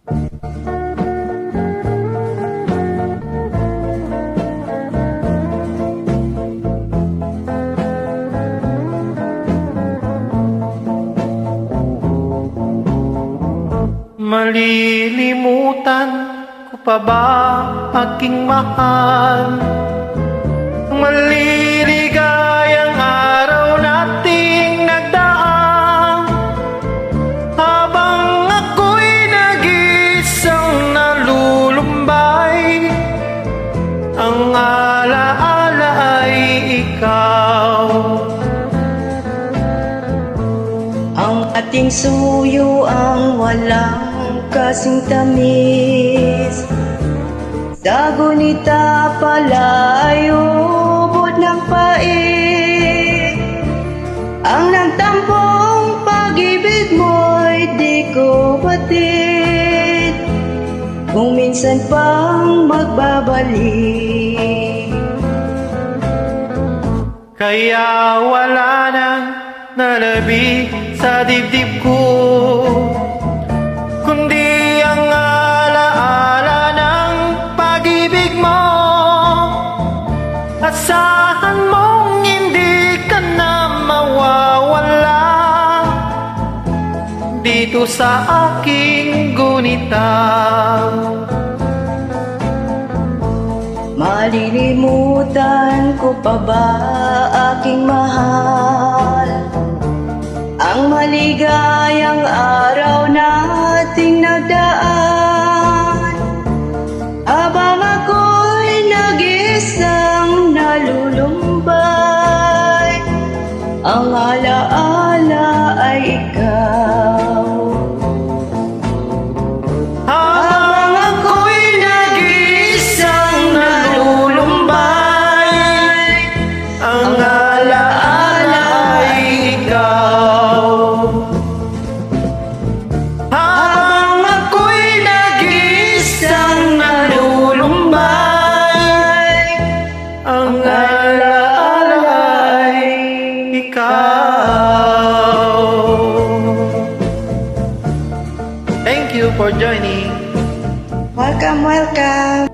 Malilimutan ko pa ba aking mahal? Ang maliligayang araw nating nagdaan, habang ako'y nag-iisang nalulumbay, ang alaala ay ikaw. Ang ating suyo ang walang kasing tamis, sa gunita pala'y ubod ng pait. Ang nagtampong pag-ibig mo'y di ko batid, kung minsan pang magbabalik. Kaya wala nang nalabi sa dibdib ko, kundi ang alaala ng pag-ibig mo. Asahan mong hindi ka na mawawala dito sa aking gunita. Malilimutan ko pa ba aking mahal, ang maligayang araw nating nagdaan, habang ako'y nag-iisang nalulumbay, ang alaala ay ikaw. Habang ako'y nag-iisang nalulumbay, ang alaala ay ikaw. Habang ako'y nag-iisang nalulumbay, ang alaala ay ikaw. Thank you for joining. Welcome, welcome.